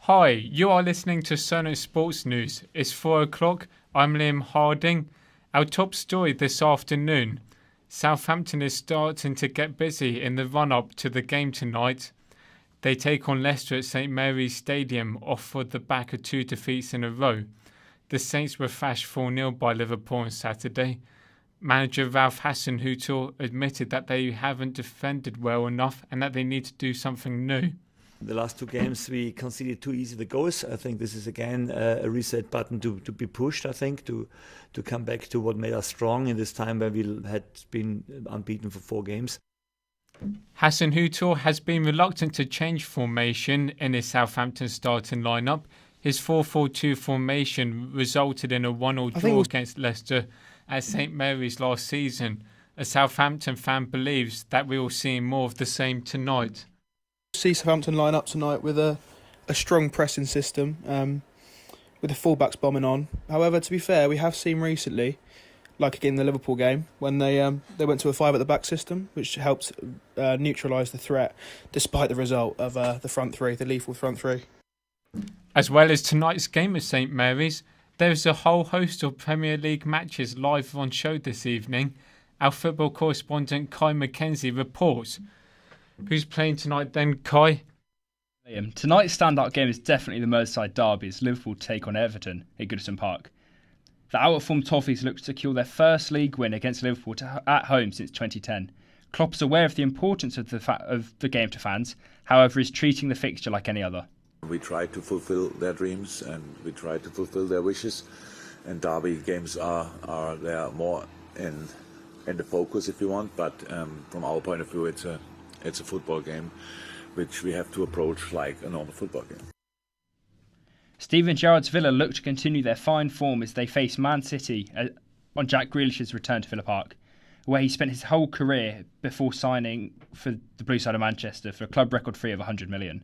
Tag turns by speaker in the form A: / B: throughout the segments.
A: Hi, you are listening to Solent Sports News. It's 4 o'clock. I'm Liam Harding. Our top story this afternoon. Southampton is starting to get busy in the run-up to the game tonight. They take on Leicester at St Mary's Stadium off the back of 2 defeats in a row. The Saints were thrashed 4-0 by Liverpool on Saturday. Manager Ralph Hasenhüttl admitted that they haven't defended well enough and that they need to do something new.
B: The last 2 games we conceded too easy the goals. I think this is again a reset button to be pushed, I think, to come back to what made us strong in this time where we had been unbeaten for 4 games.
A: Hasenhüttl has been reluctant to change formation in his Southampton starting lineup. His 4-4-2 formation resulted in a 1-1 draw against Leicester at St Mary's last season. A Southampton fan believes that we will see more of the same tonight.
C: See Southampton line up tonight with a strong pressing system, with the fullbacks bombing on. However, to be fair, we have seen recently, like again in the Liverpool game, when they went to a 5 at the back system, which helped neutralise the threat, despite the result of the front three, the lethal front three.
A: As well as tonight's game at St Mary's, there is a whole host of Premier League matches live on show this evening. Our football correspondent Kai Mackenzie reports. Who's playing tonight then, Kai?
D: Tonight's standout game is definitely the Merseyside derby as Liverpool take on Everton at Goodison Park. The out-of-form Toffees look to secure their first league win against Liverpool at home since 2010. Klopp is aware of the importance of the game to fans, however is treating the fixture like any other.
E: We try to fulfill their dreams and we try to fulfill their wishes, and derby games are they are more in the focus if you want, but from our point of view it's a football game which we have to approach like a normal football game.
D: Steven Gerrard's Villa look to continue their fine form as they face Man City on Jack Grealish's return to Villa Park, where he spent his whole career before signing for the Blue Side of Manchester for a club record fee of $100 million.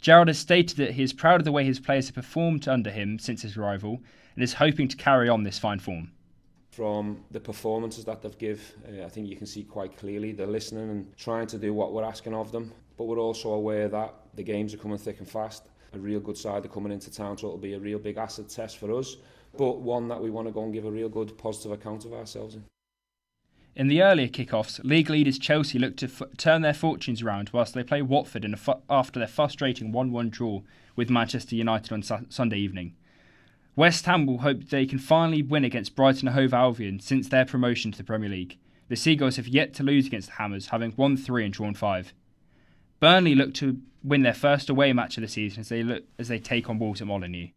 D: Gerrard has stated that he is proud of the way his players have performed under him since his arrival and is hoping to carry on this fine form.
F: From the performances that they've give, I think you can see quite clearly they're listening and trying to do what we're asking of them. But we're also aware that the games are coming thick and fast. A real good side are coming into town, so it'll be a real big acid test for us, but one that we want to go and give a real good positive account of ourselves in.
D: In the earlier kick-offs, league leaders Chelsea look to turn their fortunes around whilst they play Watford after their frustrating 1-1 draw with Manchester United on Sunday evening. West Ham will hope they can finally win against Brighton and Hove Albion since their promotion to the Premier League. The Seagulls have yet to lose against the Hammers, having won 3 and drawn 5. Burnley look to win their first away match of the season as they take on Wolves at Molineux.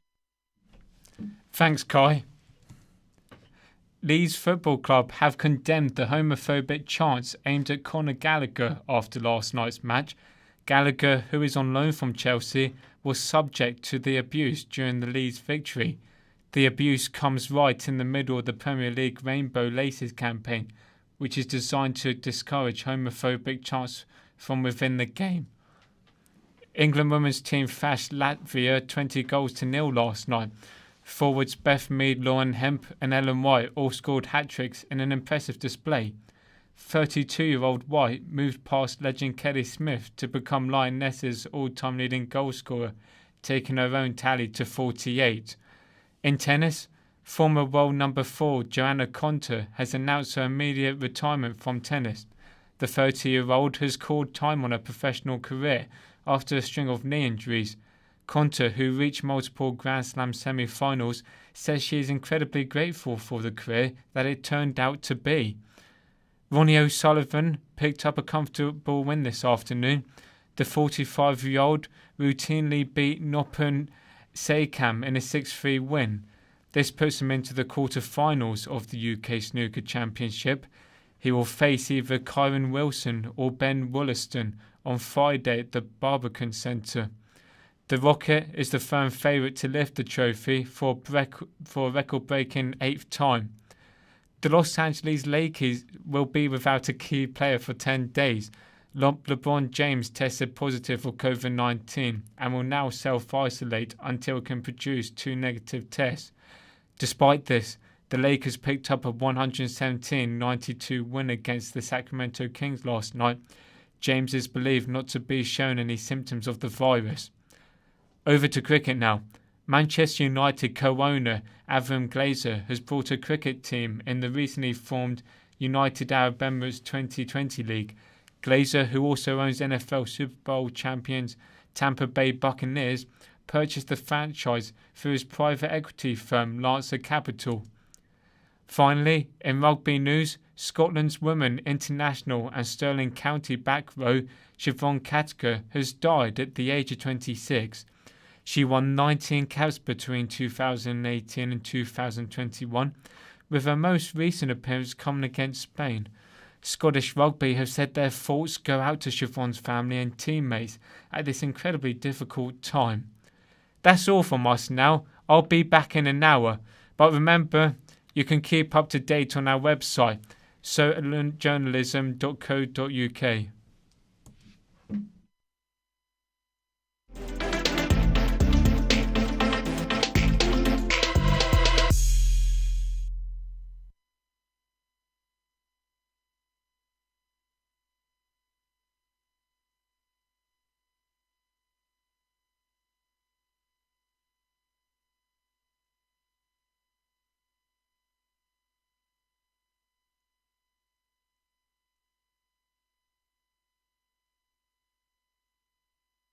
A: Thanks, Kai. Leeds Football Club have condemned the homophobic chants aimed at Conor Gallagher after last night's match. Gallagher, who is on loan from Chelsea, was subject to the abuse during the Leeds victory. The abuse comes right in the middle of the Premier League Rainbow Laces campaign, which is designed to discourage homophobic chants from within the game. England women's team thrashed Latvia 20-0 last night. Forwards Beth Mead, Lauren Hemp and Ellen White all scored hat-tricks in an impressive display. 32-year-old White moved past legend Kelly Smith to become Lionesses' all-time leading goal scorer, taking her own tally to 48. In tennis, former world number 4 Joanna Konta has announced her immediate retirement from tennis. The 30-year-old has called time on her professional career after a string of knee injuries. Konta, who reached multiple Grand Slam semi-finals, says she is incredibly grateful for the career that it turned out to be. Ronnie O'Sullivan picked up a comfortable win this afternoon. The 45-year-old routinely beat Nopun Seikam in a 6-3 win. This puts him into the quarter-finals of the UK Snooker Championship. He will face either Kyron Wilson or Ben Wollaston on Friday at the Barbican Centre. The Rocket is the firm favourite to lift the trophy for a record-breaking 8th time. The Los Angeles Lakers will be without a key player for 10 days. LeBron James tested positive for COVID-19 and will now self-isolate until it can produce 2 negative tests. Despite this, the Lakers picked up a 117-92 win against the Sacramento Kings last night. James is believed not to be shown any symptoms of the virus. Over to cricket now. Manchester United co-owner Avram Glazer has brought a cricket team in the recently formed United Arab Emirates 2020 League. Glazer, who also owns NFL Super Bowl champions Tampa Bay Buccaneers, purchased the franchise through his private equity firm Lancer Capital. Finally, in rugby news, Scotland's women international and Stirling County back row Siobhan Katker has died at the age of 26. She won 19 caps between 2018 and 2021, with her most recent appearance coming against Spain. Scottish Rugby have said their thoughts go out to Siobhan's family and teammates at this incredibly difficult time. That's all from us now. I'll be back in an hour, but remember, you can keep up to date on our website, solentjournalism.co.uk.